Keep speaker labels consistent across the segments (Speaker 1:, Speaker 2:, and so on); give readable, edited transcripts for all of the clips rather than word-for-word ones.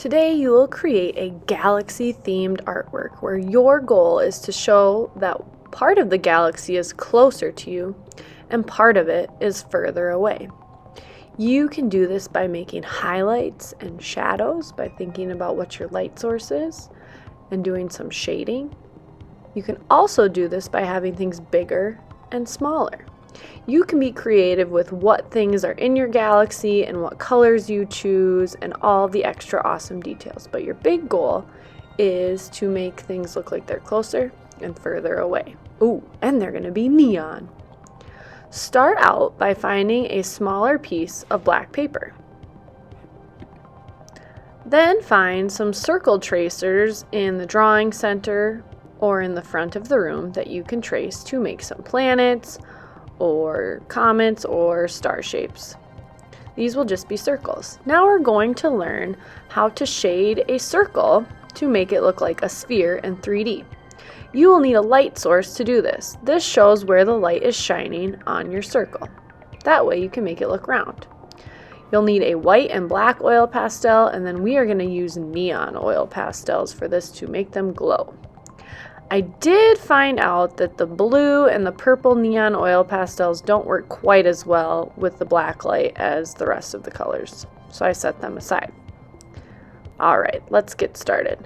Speaker 1: Today you will create a galaxy-themed artwork where your goal is to show that part of the galaxy is closer to you and part of it is further away. You can do this by making highlights and shadows by thinking about what your light source is and doing some shading. You can also do this by having things bigger and smaller. You can be creative with what things are in your galaxy and what colors you choose and all the extra awesome details. But your big goal is to make things look like they're closer and further away. Ooh, and they're going to be neon. Start out by finding a smaller piece of black paper. Then find some circle tracers in the drawing center or in the front of the room that you can trace to make some planets or comets or star shapes. These will just be circles. Now we're going to learn how to shade a circle to make it look like a sphere in 3D. You will need a light source to do this. This shows where the light is shining on your circle. That way you can make it look round. You'll need a white and black oil pastel, and then we are going to use neon oil pastels for this to make them glow. I did find out that the blue and the purple neon oil pastels don't work quite as well with the black light as the rest of the colors, so I set them aside. Alright, let's get started.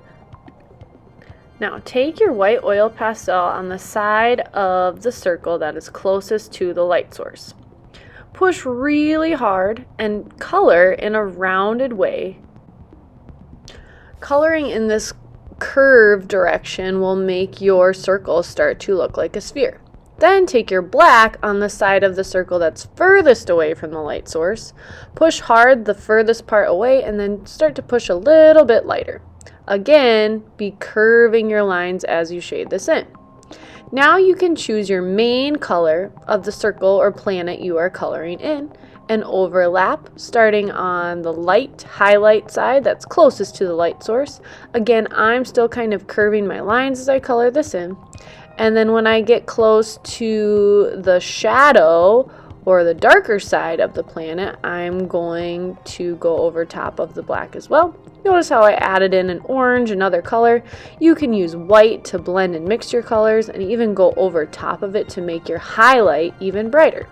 Speaker 1: Now take your white oil pastel on the side of the circle that is closest to the light source. Push really hard and color in a rounded way. Coloring in this curve direction will make your circle start to look like a sphere. Then take your black on the side of the circle that's furthest away from the light source. Push hard the furthest part away and then start to push a little bit lighter. Again, be curving your lines as you shade this in. Now you can choose your main color of the circle or planet you are coloring in and overlap starting on the light highlight side that's closest to the light source. Again, I'm still kind of curving my lines as I color this in. And then when I get close to the shadow or the darker side of the planet, I'm going to go over top of the black as well. Notice how I added in an orange, another color. You can use white to blend and mix your colors and even go over top of it to make your highlight even brighter.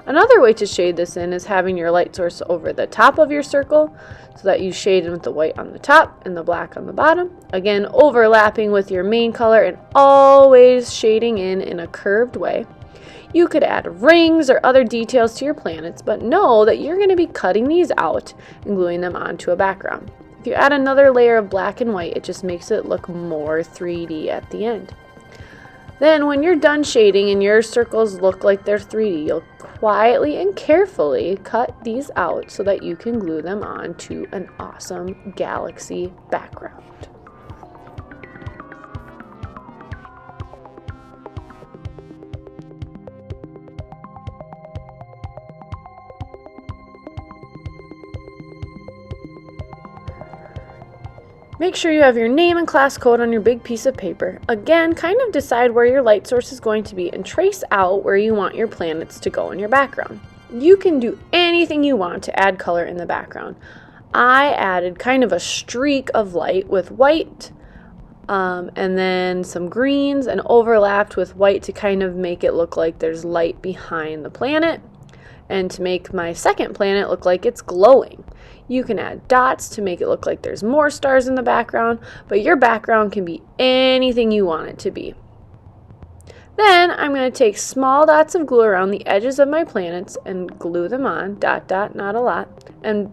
Speaker 1: Another way to shade this in is having your light source over the top of your circle so that you shade in with the white on the top and the black on the bottom. Again, overlapping with your main color and always shading in a curved way. You could add rings or other details to your planets, but know that you're going to be cutting these out and gluing them onto a background. If you add another layer of black and white, it just makes it look more 3D at the end. Then when you're done shading and your circles look like they're 3D, you'll quietly and carefully cut these out so that you can glue them onto an awesome galaxy background. Make sure you have your name and class code on your big piece of paper. Again, kind of decide where your light source is going to be and trace out where you want your planets to go in your background. You can do anything you want to add color in the background. I added kind of a streak of light with white and then some greens and overlapped with white to kind of make it look like there's light behind the planet and to make my second planet look like it's glowing. You can add dots to make it look like there's more stars in the background, but your background can be anything you want it to be. Then I'm going to take small dots of glue around the edges of my planets and glue them on, dot, dot, not a lot. And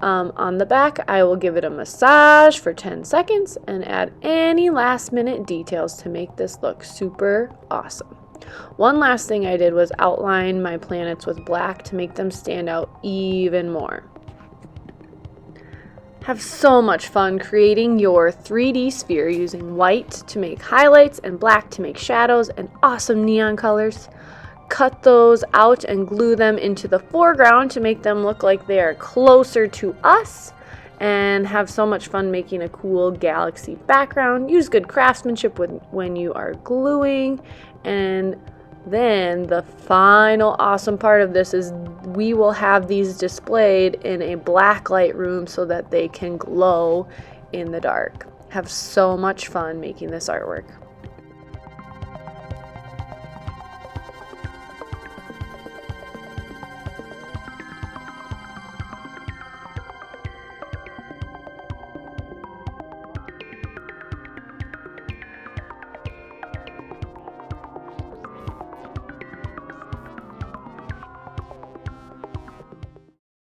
Speaker 1: on the back, I will give it a massage for 10 seconds and add any last minute details to make this look super awesome. One last thing I did was outline my planets with black to make them stand out even more. Have so much fun creating your 3D sphere using white to make highlights and black to make shadows and awesome neon colors. Cut those out and glue them into the foreground to make them look like they are closer to us, and have so much fun making a cool galaxy background. Use good craftsmanship when you are gluing and Then the final awesome part of this is we will have these displayed in a black light room so that they can glow in the dark. Have so much fun making this artwork.